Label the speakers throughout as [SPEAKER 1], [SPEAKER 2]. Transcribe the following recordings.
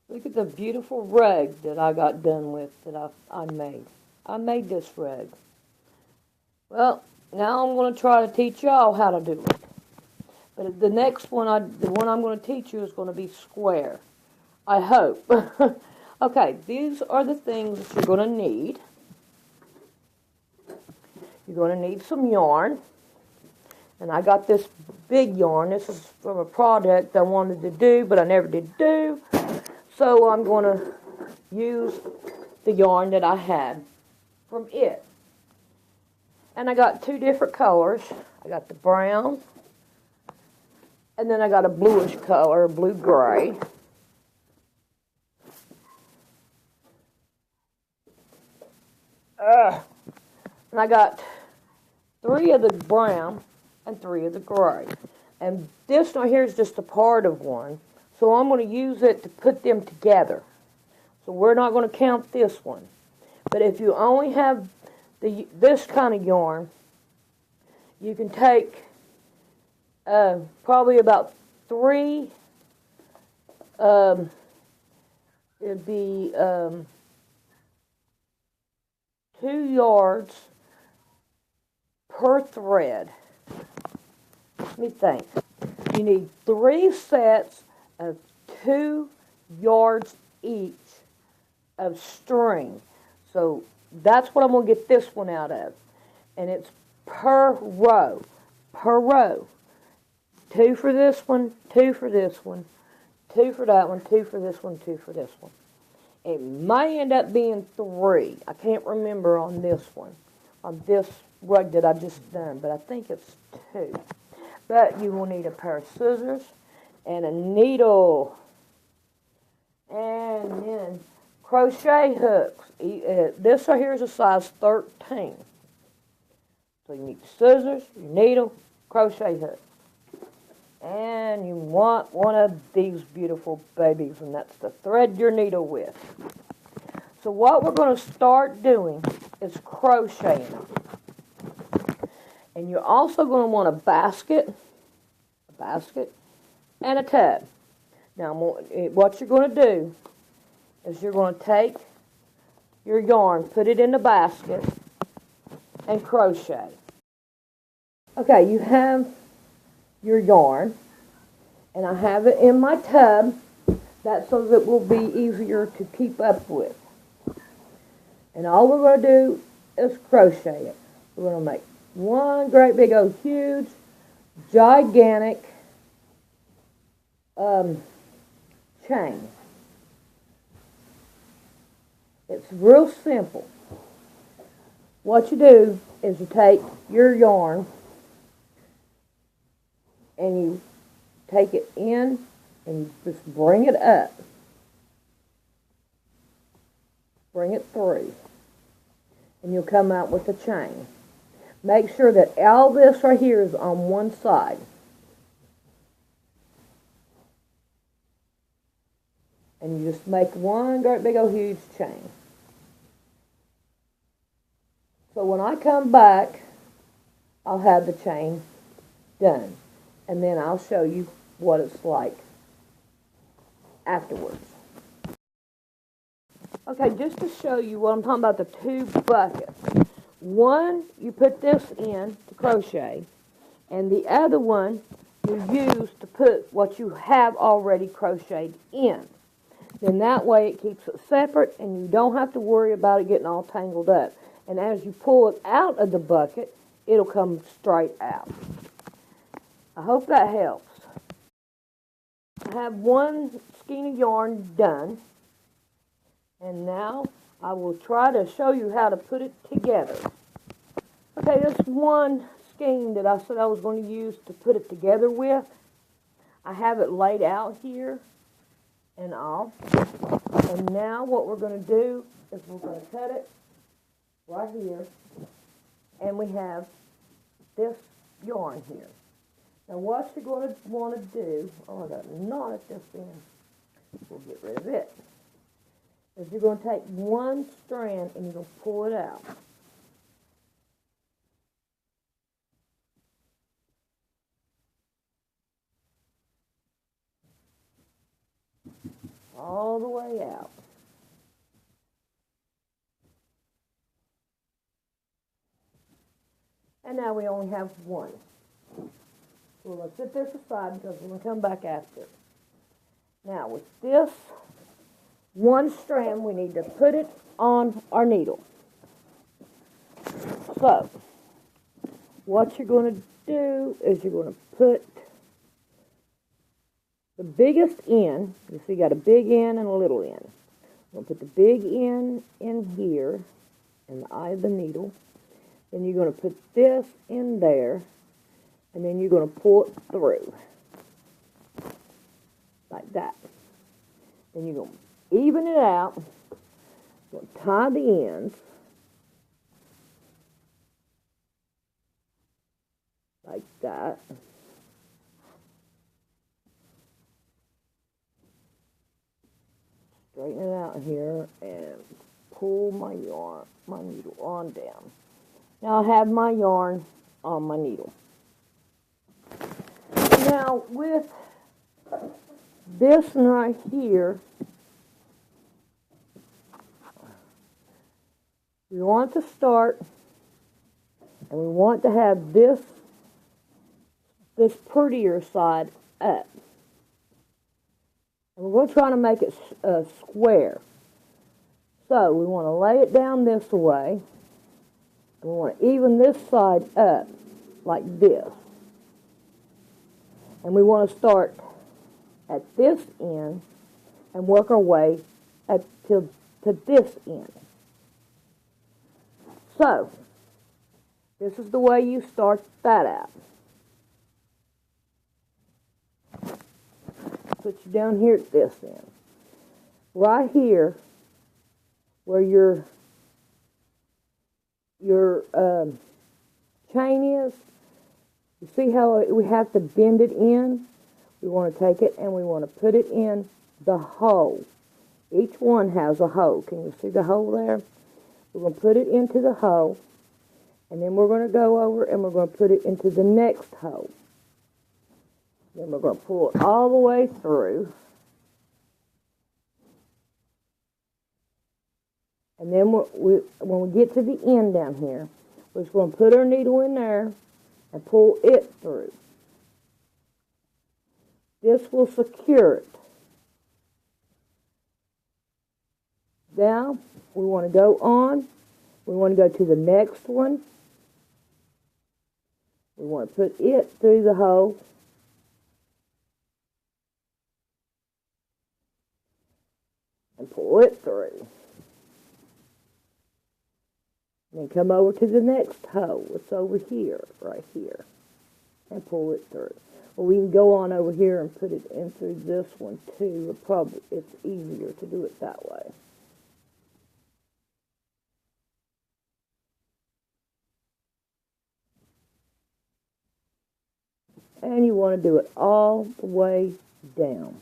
[SPEAKER 1] Look at the beautiful rug that I got done with that I made. I made this rug. Well, now I'm going to try to teach y'all how to do it. But the next one, the one I'm going to teach you is going to be square. I hope. Okay, these are the things that you're going to need. You're going to need some yarn. And I got this big yarn. This is from a project I wanted to do, but I never did do. So I'm going to use the yarn that I had from it. And I got two different colors. I got the brown, and then I got a bluish color, blue-gray. And I got 3 of the brown and 3 of the gray. And this right here is just a part of one. So I'm going to use it to put them together. So we're not going to count this one. But if you only have this kind of yarn, you can take probably about 3, it'd be 2 yards per thread. Let me think. You need 3 sets of 2 yards each of string. So that's what I'm going to get this one out of. And it's per row. Per row. 2 for this one, 2 for this one, 2 for that one, 2 for this one, 2 for this one. It may end up being 3. I can't remember on this one, on this rug that I just done, but I think it's 2. But you will need a pair of scissors and a needle, and then crochet hooks. This right here is a size 13. So you need scissors, your needle, crochet hook. And you want one of these beautiful babies, and that's to thread your needle with. So what we're going to start doing is crocheting. And you're also going to want a basket, and a tub. Now what you're going to do is you're going to take your yarn, put it in the basket, and crochet. Okay, you have your yarn, and I have it in my tub. That's so that it will be easier to keep up with. And all we're going to do is crochet it. We're going to make one great big old huge, gigantic chain. It's real simple. What you do is you take your yarn and you take it in and you just bring it up. Bring it through. And you'll come out with a chain. Make sure that all this right here is on one side. And you just make one great big old huge chain. So when I come back, I'll have the chain done. And then I'll show you what it's like afterwards. Okay, just to show you what I'm talking about, the 2 buckets. One, you put this in to crochet, and the other one you use to put what you have already crocheted in. Then that way it keeps it separate, and you don't have to worry about it getting all tangled up. And as you pull it out of the bucket, it'll come straight out. I hope that helps. I have one skein of yarn done, and now I will try to show you how to put it together. Okay, this one skein that I said I was going to use to put it together with, I have it laid out here and all. And now what we're going to do is we're going to cut it right here, and we have this yarn here. Now what you're going to want to do, I got a knot at this end, we'll get rid of it, is you're going to take one strand and you're going to pull it out. all the way out. And now we only have one. So let's set this aside because we're going to come back after. Now with this one strand, we need to put it on our needle. So, what you're going to do is you're going to put the biggest end. You see, you got a big end and a little end. We're going to put the big end in here, in the eye of the needle. Then you're going to put this in there, and then you're going to pull it through, like that. Then you're going to even it out. You're going to tie the ends, like that. Straighten it out here and pull my needle on down. Now I have my yarn on my needle. Now with this one right here, we want to start, and we want to have this prettier side up. And we're going to try to make it square. So we want to lay it down this way. And we want to even this side up like this. And we want to start at this end and work our way up to this end. So, this is the way you start that out. Put you down here at this end. Right here, where your chain is, you see how we have to bend it in? We want to take it and we want to put it in the hole. Each one has a hole. Can you see the hole there? We're going to put it into the hole, and then we're going to go over and we're going to put it into the next hole. Then we're going to pull it all the way through. And then when we get to the end down here, we're just going to put our needle in there and pull it through. This will secure it. Now, we want to go on. We want to go to the next one. We want to put it through the hole. And pull it through. And then come over to the next hole. It's over here, right here. And pull it through. Well, we can go on over here and put it in through this one too. Probably it's easier to do it that way. And you want to do it all the way down.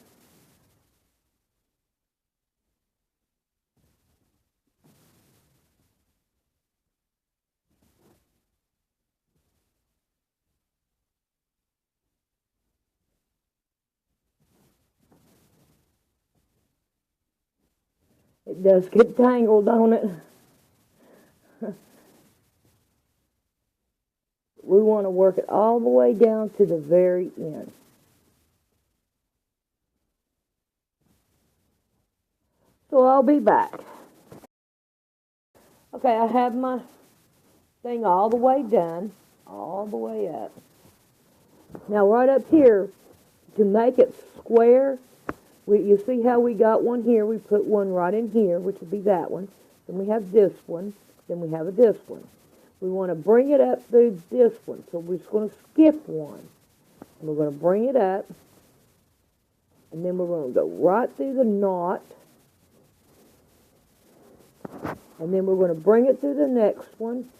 [SPEAKER 1] It does get tangled, don't it? We want to work it all the way down to the very end. So I'll be back. Okay, I have my thing all the way done, all the way up. Now right up here, to make it square, you see how we got one here, we put one right in here, which would be that one. Then we have this one, then we have this one. We want to bring it up through this one, so we're just going to skip one. And we're going to bring it up, and then we're going to go right through the knot. And then we're going to bring it through the next one.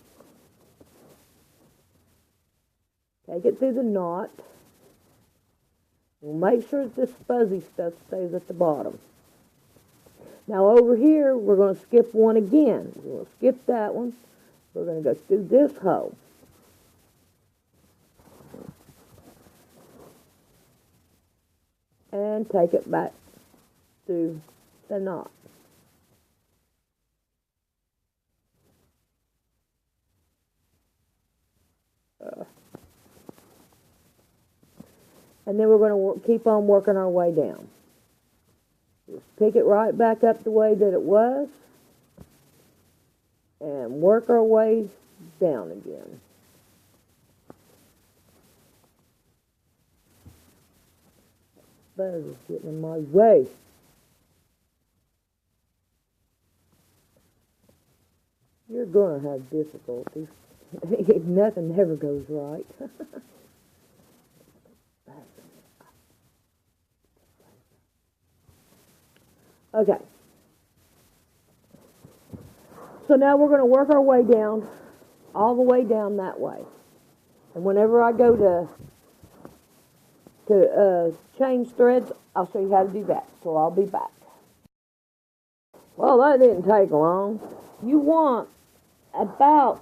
[SPEAKER 1] Take it through the knot. We'll make sure that this fuzzy stuff stays at the bottom. Now over here, we're going to skip one again. We're going to skip that one. We're going to go through this hole. And take it back through the knot. And then we're going to keep on working our way down. Just pick it right back up the way that it was and work our way down again. Buzz is getting in my way. You're going to have difficulties. Nothing ever goes right. Okay. So now we're going to work our way down, all the way down that way. And whenever I go to change threads, I'll show you how to do that. So I'll be back. Well, that didn't take long. You want about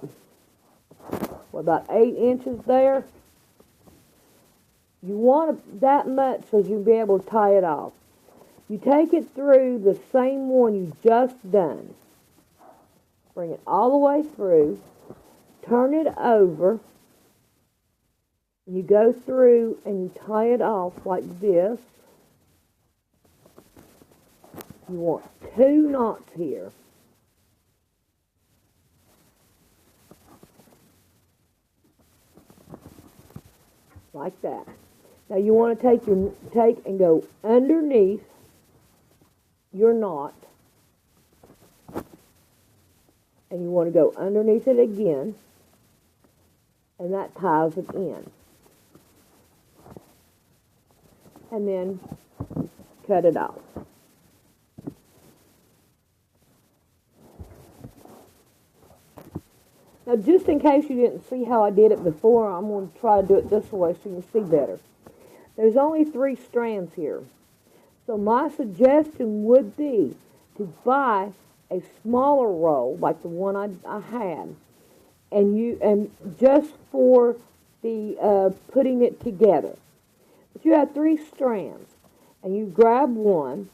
[SPEAKER 1] 8 inches there. You want that much so you'll be able to tie it off. You take it through the same one you just done. Bring it all the way through. Turn it over. And you go through and you tie it off like this. You want 2 knots here. Like that. Now you want to take and go underneath your knot. And you want to go underneath it again. And that ties it in. And then cut it off. Now, just in case you didn't see how I did it before, I'm going to try to do it this way so you can see better. There's only 3 strands here. So my suggestion would be to buy a smaller roll, like the one I had, and just for the putting it together. But you have 3 strands, and you grab one,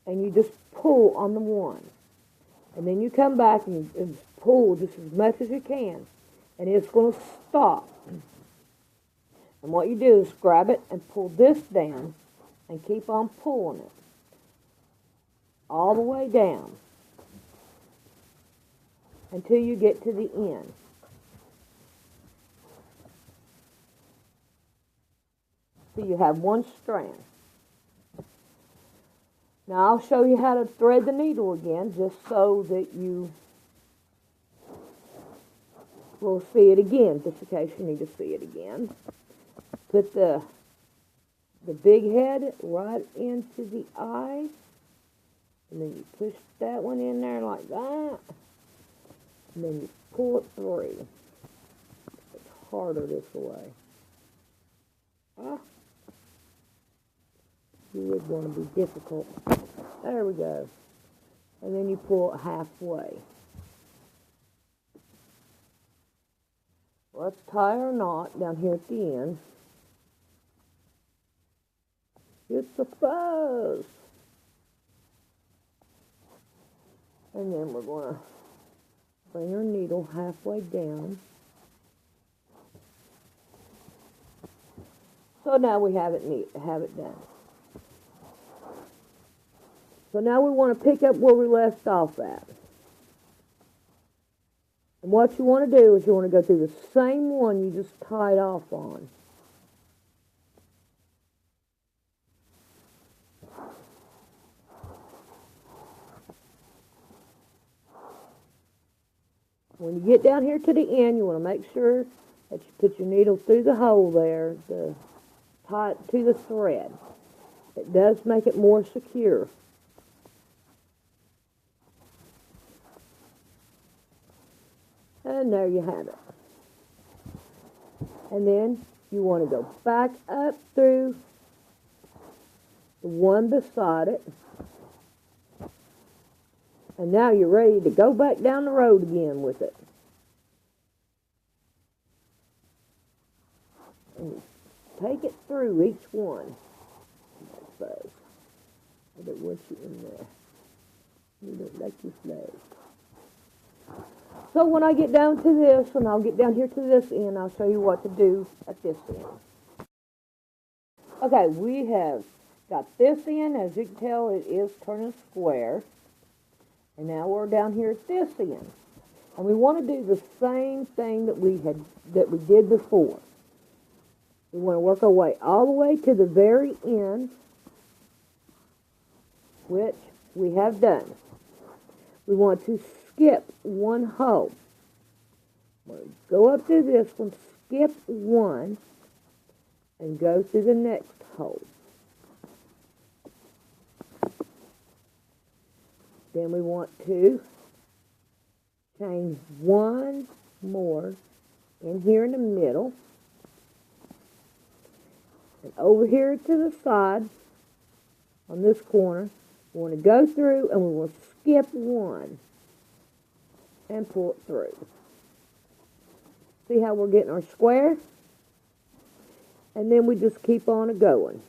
[SPEAKER 1] and you just pull on the one. And then you come back and pull just as much as you can, and it's going to stop. And what you do is grab it and pull this down and keep on pulling it all the way down until you get to the end. So you have 1 strand. Now I'll show you how to thread the needle again, just so that you will see it again, just in case you need to see it again. Put the big head right into the eye, and then you push that one in there like that, and then you pull it through. It's harder this way. You would want to be difficult. There we go. And then you pull it halfway. Let's tie our knot down here at the end. It's a fuzz. And then we're going to bring our needle halfway down. So now we have it done. So now we want to pick up where we left off at. And what you want to do is you want to go through the same one you just tied off on. When you get down here to the end, you want to make sure that you put your needle through the hole there, tie it to the thread. It does make it more secure. And there you have it. And then you want to go back up through the one beside it. And now you're ready to go back down the road again with it. And you take it through each one. I don't want you in there. You don't like your flag. So when I get down to this, and I'll get down here to this end, I'll show you what to do at this end. Okay, we have got this end. As you can tell, it is turning square. And now we're down here at this end. And we want to do the same thing that we did before. We want to work our way all the way to the very end, which we have done. We want to skip one hole. We're going to go up through this one, skip one, and go through the next hole. Then we want to chain one more in here in the middle. And over here to the side, on this corner, we want to go through and we will skip one and pull it through. See how we're getting our square? And then we just keep on going.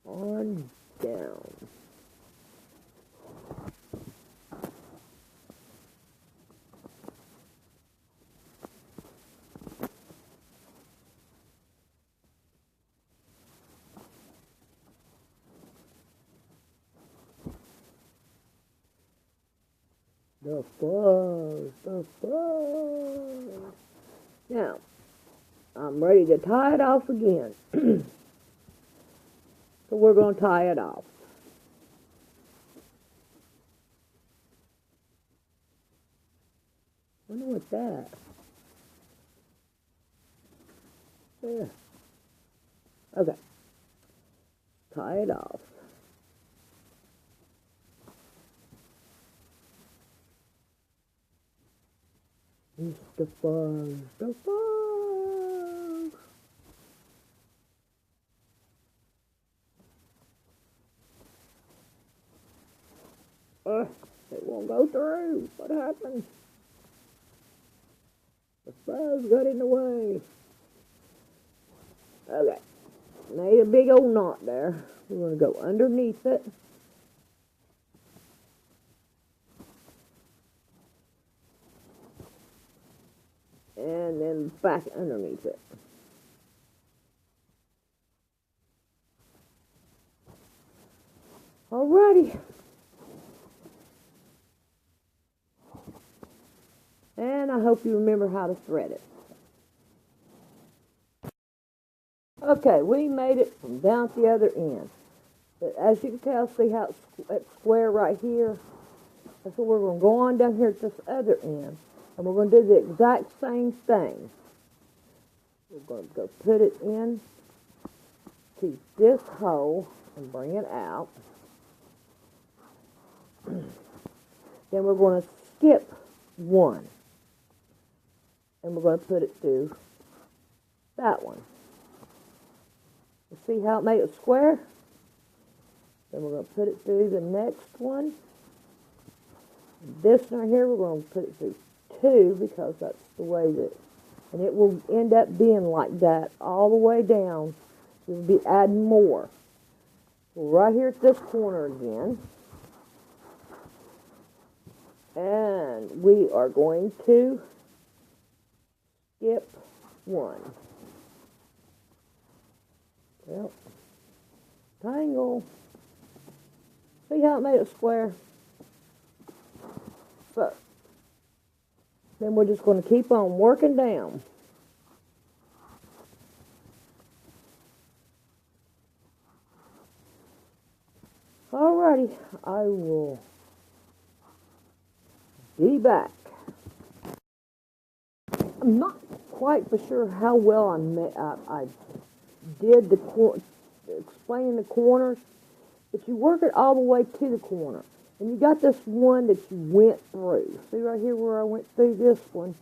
[SPEAKER 1] On down. The fuzz. Now, I'm ready to tie it off again. So we're going to tie it off. I wonder what's that. Yeah. Okay. Tie it off. It's the fuzz. The fuzz. It won't go through. What happened? The fuzz got in the way. Okay. Made a big old knot there. We're going to go underneath it. And then back underneath it. Alrighty. And I hope you remember how to thread it. Okay, we made it from down at the other end. But as you can tell, see how it's square right here? And so we're going to go on down here at this other end. And we're going to do the exact same thing. We're going to go put it in to this hole and bring it out. Then we're going to skip one. And we're going to put it through that one. You see how it made it square? Then we're going to put it through the next one. This right here, we're going to put it through two because that's the way that, and it will end up being like that all the way down. We'll be adding more. So right here at this corner again. And we are going to skip one. Well, triangle. See how it made it square? So, then we're just going to keep on working down. Alrighty, I will be back. I'm not quite for sure how well I did explaining the corners, but you work it all the way to the corner. And you got this one that you went through. See right here where I went through this one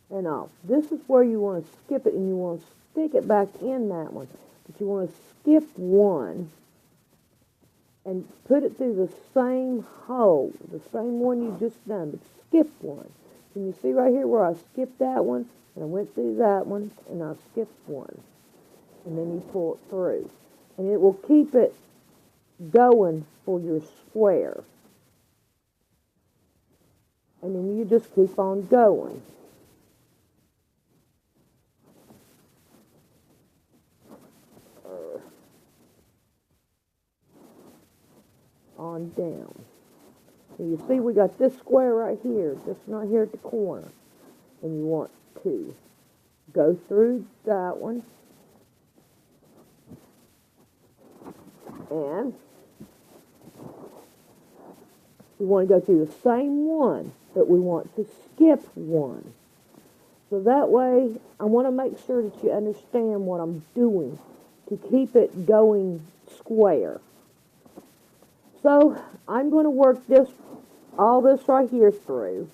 [SPEAKER 1] and off. This is where you want to skip it and you want to stick it back in that one. But you want to skip one and put it through the same hole, the same one you just done, but skip one. Can you see right here where I skipped that one, and I went through that one, and I skipped one. And then you pull it through. And it will keep it going for your square. And then you just keep on going. On down. So you see we got this square right here, just not here at the corner. And you want to go through that one. And we want to go through the same one, but we want to skip one. So that way, I want to make sure that you understand what I'm doing to keep it going square. So I'm going to work all this right here through.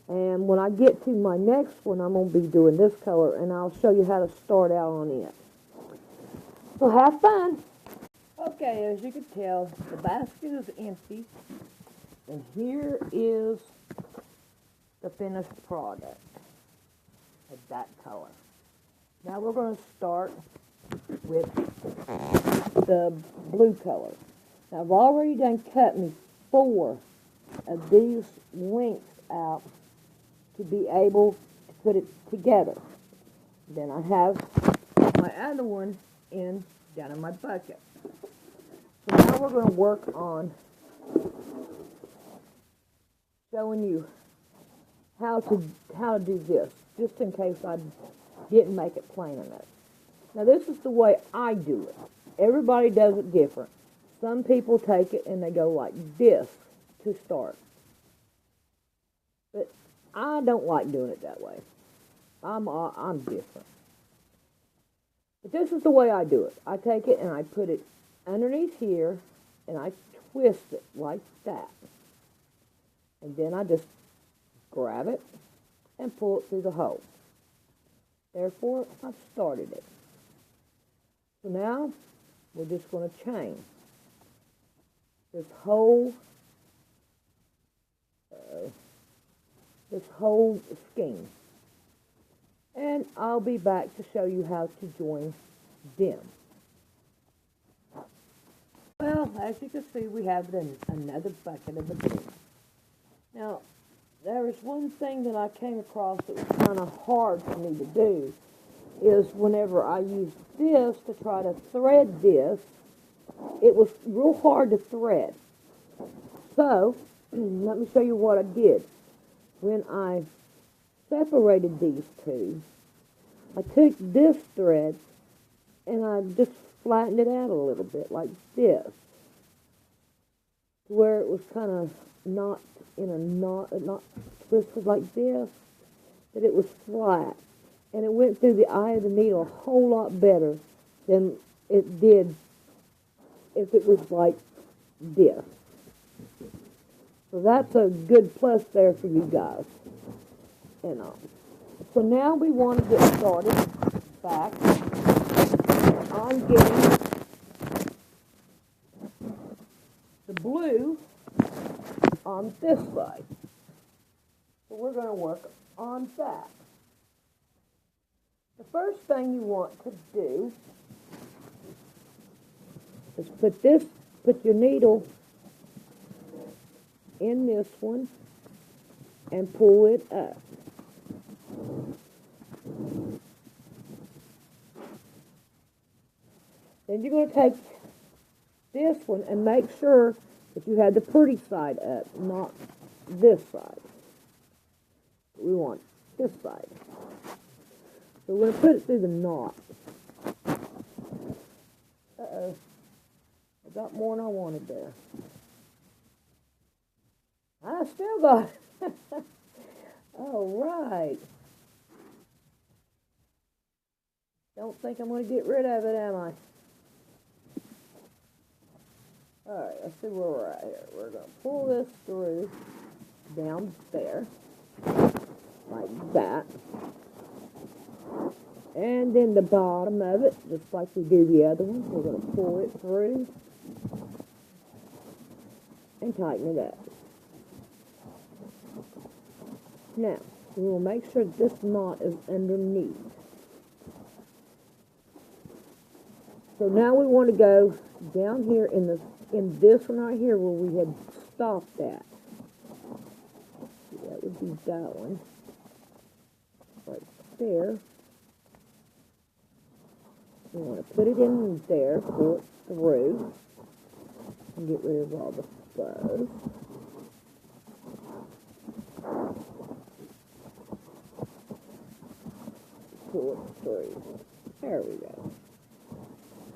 [SPEAKER 1] And when I get to my next one, I'm going to be doing this color, and I'll show you how to start out on it. So have fun. Okay, as you can tell, the basket is empty. And here is the finished product of that color. Now we're going to start with the blue color. Now I've already done cut me 4 of these lengths out to be able to put it together. Then I have my other one down in my bucket. So now we're going to work on showing you how to do this, just in case I didn't make it plain enough. Now this is the way I do it. Everybody does it different. Some people take it and they go like this to start. But I don't like doing it that way. I'm different. But this is the way I do it. I take it and I put it underneath here and I twist it like that. And then I just grab it and pull it through the hole. Therefore, I've started it. So now, we're just going to chain this whole skein. And I'll be back to show you how to join them. Well, as you can see, we have another bucket of the blue. Now, there was one thing that I came across that was kind of hard for me to do, is whenever I used this to try to thread this, it was real hard to thread. So, let me show you what I did. When I separated these two, I took this thread and I just flattened it out a little bit like this, where it was kind of not in a knot, not twisted like this, but it was flat. And it went through the eye of the needle a whole lot better than it did if it was like this. So that's a good plus there for you guys. And so now we want to get started back on getting the blue on this side. So we're going to work on that. The first thing you want to do is put your needle in this one and pull it up. Then you're going to take this one and make sure that you have the pretty side up, not this side. We want this side. So we're going to put it through the knot. Uh-oh. I got more than I wanted there. I still got it. All right. Don't think I'm going to get rid of it, am I? All right, let's see where we're at here. We're going to pull this through down there, like that. And then the bottom of it, just like we do the other one, we're going to pull it through and tighten it up. Now, we will make sure this knot is underneath. So now we want to go down here in this one right here where we had stopped at. That would be that one. Right there. We want to put it in there, pull it through, and get rid of all the fuzz. Pull it through. There we go.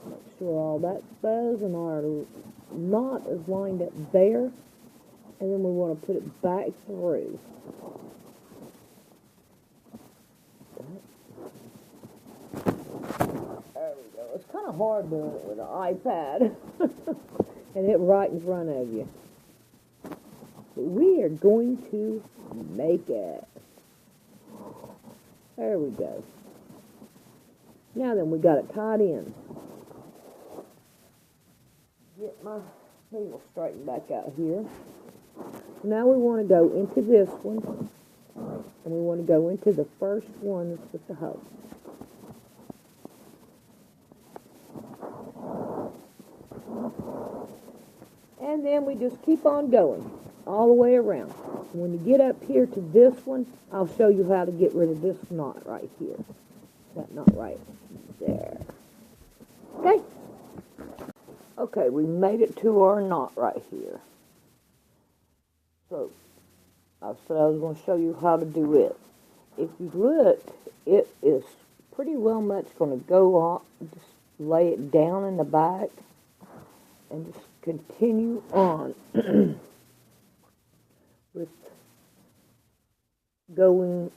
[SPEAKER 1] Make sure all that fuzz and our knot is lined up there. And then we want to put it back through. There we go. It's kind of hard doing it with an iPad. And it right in front of you. But we are going to make it. There we go. Now then, we got it tied in. Get my needle straightened back out here. Now we want to go into this one, and we want to go into the first one with the hoe. And then we just keep on going all the way around. When you get up here to this one, I'll show you how to get rid of this knot right here. That knot right there. Okay? Okay, we made it to our knot right here. So, I said I was going to show you how to do it. If you look, it is pretty well much going to go on, just lay it down in the back, and just continue on with going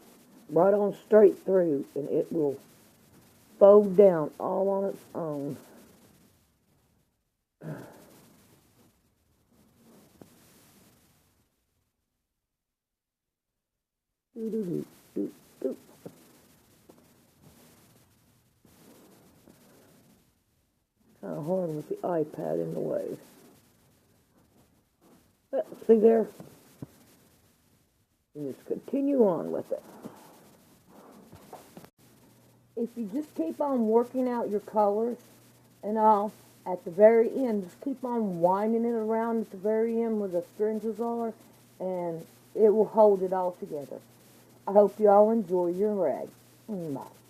[SPEAKER 1] right on straight through, and it will fold down all on its own. Kind of hard with the iPad in the way. But see there? And just continue on with it. If you just keep on working out your colors and all, at the very end, just keep on winding it around at the very end where the fringes are, and it will hold it all together. I hope you all enjoy your rag. Bye.